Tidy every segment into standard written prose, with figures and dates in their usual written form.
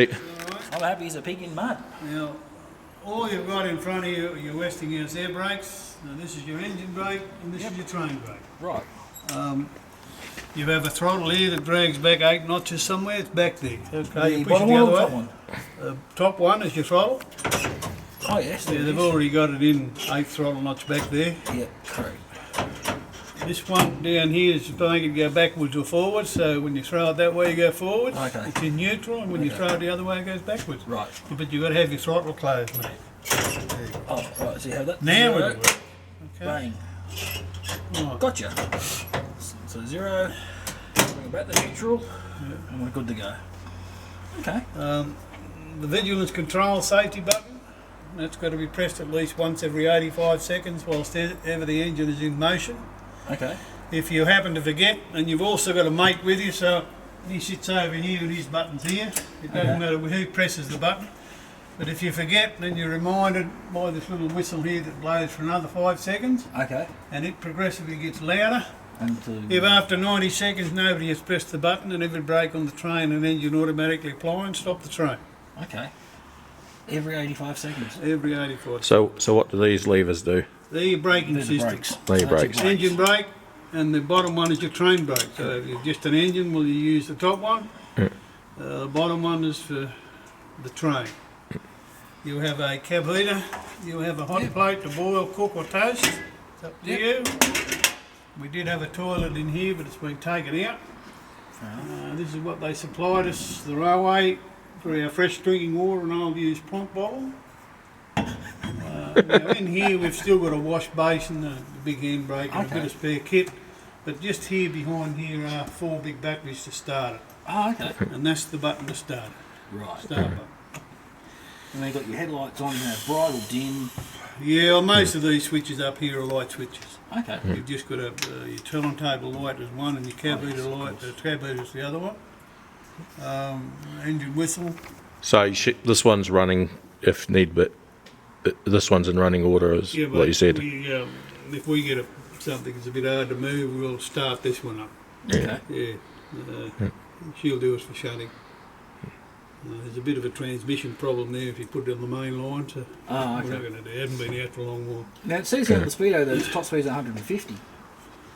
I'm happy as a pig in mud. Now, all you've got in front of you are your Westinghouse air brakes. Now, this is your engine brake and this is your train brake. Right. You have a throttle here that drags back 8 notches somewhere. It's back there. Okay, you push it Bottom the one other or way. top one? Top one is your throttle. Oh yes. Yeah, they've already got it in 8 throttle notch back there. Yeah, correct. This one down here is to make it go backwards or forwards, so when you throw it that way you go forwards. Okay. It's in neutral, and when you throw it the other way it goes backwards. Right. But you've got to have your throttle closed, mate. Oh, right, so you have that. Now zero. we do it. Okay. Bang. Right. Gotcha. So 0, bring it back to neutral, and we're good to go. Okay. The vigilance control safety button, that's got to be pressed at least once every 85 seconds whilst ever the engine is in motion. Okay. If you happen to forget, and you've also got a mate with you, so he sits over here and his button's here. It doesn't matter who presses the button. But if you forget, then you're reminded by this little whistle here that blows for another 5 seconds. Okay. And it progressively gets louder. And If after 90 seconds nobody has pressed the button and every brake on the train and engine automatically applying, stop the train. Okay. Every 85 seconds. Every 84. So what do these levers do? They're your braking They're the systems. brakes. They're your That's brakes. Engine brake, and the bottom one is your train brake. So if you're just an engine, well, you use the top one. The bottom one is for the train. You have a cab heater. You have a hot plate to boil, cook or toast. It's up to you. We did have a toilet in here, but it's been taken out. This is what they supplied us, the railway, for our fresh drinking water, and I'll use pint bottle. Now in here we've still got a wash basin, the big handbrake, and a bit of spare kit. But just here behind here are 4 big batteries to start it. Oh, okay. And that's the button to start it. Right. Start button. And then you've got your headlights on, you have bright or dim. Yeah, well, most of these switches up here are light switches. Okay. You've just got your turntable light is one and your cab heater light, the cab heater is the other one. Engine whistle. So this one's running if need, but this one's in running order, is Yeah, but what you said. if we get something that's a bit hard to move, we'll start this one up. Okay. Yeah. She'll do us for shutting. There's a bit of a transmission problem there if you put it on the main line, so Oh, we're not okay. going to do it. It hasn't been out for a long while. Now it says here on the speedo that its top speed is 150.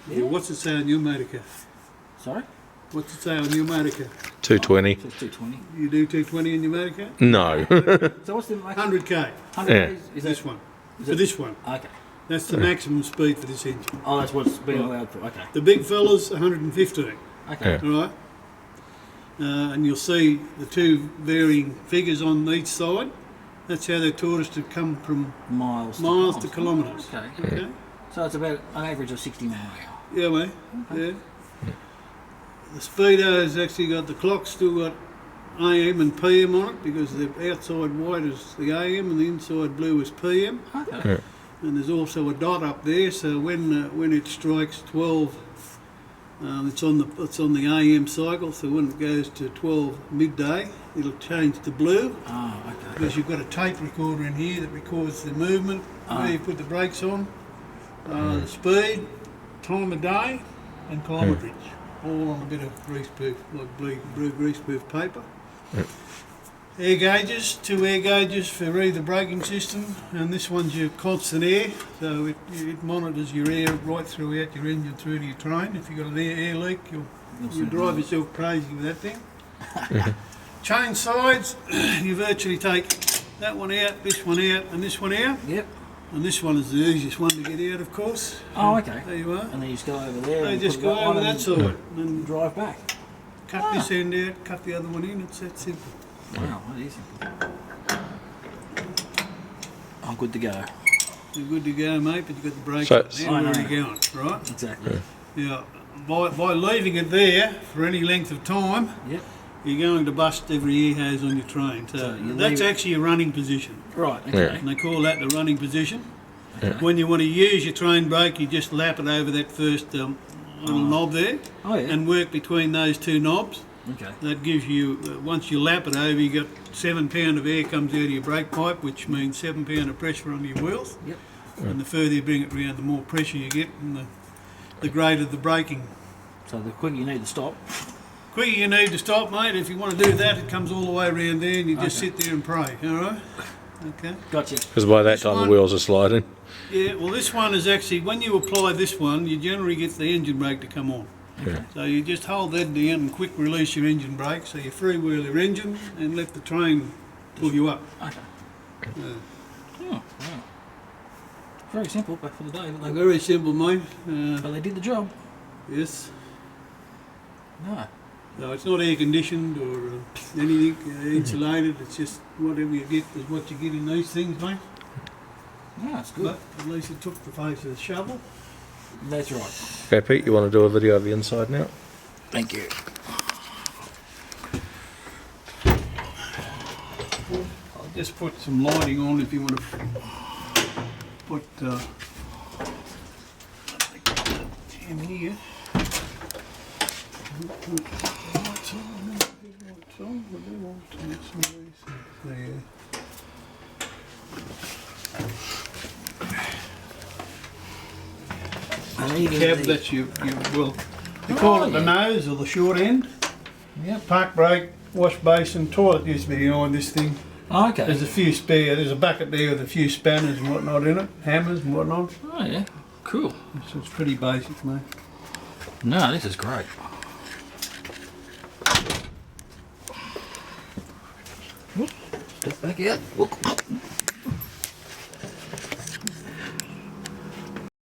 Yeah. What's it say on your motor car? Sorry? What's it say on your motor car? 220. It says 220. You do 220 in your motor car? No. So what's the maximum? 100k. 100 Yeah. is This that, one. is For that- this one. Okay. That's the maximum speed for this engine. Oh, that's what's being allowed for. Okay. The big fella's 115. Okay. Yeah. All right. And you'll see the two varying figures on each side. That's how they taught us to come from Miles to kilometres. Okay. Okay. So it's about an average of 60 miles an hour. Yeah, mate. Yeah. The speedo's actually got the clock still got AM and PM on it because the outside white is the AM and the inside blue is PM. Okay. Yeah. And there's also a dot up there, so when it strikes 12, it's on the AM cycle. So when it goes to 12 midday, it'll change to blue Oh, okay. because you've got a tape recorder in here that records the movement, where you put the brakes on, the speed, time of day, and kilometrage, all on a bit of greaseproof, like blue greaseproof paper. Air gauges, 2 air gauges for either braking system, and this one's your constant air, so it monitors your air right throughout your engine through to your train. If you've got an air leak, you'll drive yourself crazy with that thing. Chain sides, you virtually take that one out, this one out, and this one out. Yep. And this one is the easiest one to get out, of course. Oh, okay. There you are. And then you just go over there. They and just put go that over one that and side and drive back. cut this end out, cut the other one in. It's that simple. Wow, that is simple. I'm good to go. You're good to go, mate, but you've got the brakes So- on there, I know. where are you going, right? Exactly. Yeah. By leaving it there for any length of time, Yep. you're going to bust every air hose on your train. So you that's leave- actually a running position. Right, okay. And they call that the running position. Okay. When you want to use your train brake, you just lap it over that first little knob there Oh, yeah. and work between those two knobs. Okay. That gives you, once you lap it over, you got 7 pound of air comes out of your brake pipe, which means 7 pound of pressure on your wheels. Yep. And the further you bring it round, the more pressure you get, and the greater the braking. So the quicker you need to stop, quicker you need to stop, mate. If you want to do that, it comes all the way around there and you just sit there and pray, alright? Okay. Gotcha. Because by that This time one- the wheels are sliding. Yeah, well this one is actually, when you apply this one, you generally get the engine brake to come on. Yeah. So you just hold that down and quick release your engine brake, so you freewheel your engine and let the train pull you up. Okay. Yeah. Oh, wow. Very simple back for the day, but Very simple, mate. they did the job. Yes. No. No, it's not air conditioned or anything insulated. It's just whatever you get is what you get in these things, mate. No, it's good. But at least it took the face of the shovel. That's right. Okay, Pete, you want to do a video of the inside now? Thank you. I'll just put some lighting on if you want to put in here. Lights on, lights on, what do you want? Some of these there. Cab that you will, they call it the nose or the short end. Yep. Park brake, wash basin, toilet used to be behind this thing. Okay. There's a few spare, there's a bucket there with a few spanners and whatnot in it, hammers and whatnot. Oh yeah. Cool. So it's pretty basic, mate. No, this is great. Whoop. Step back out. Whoop.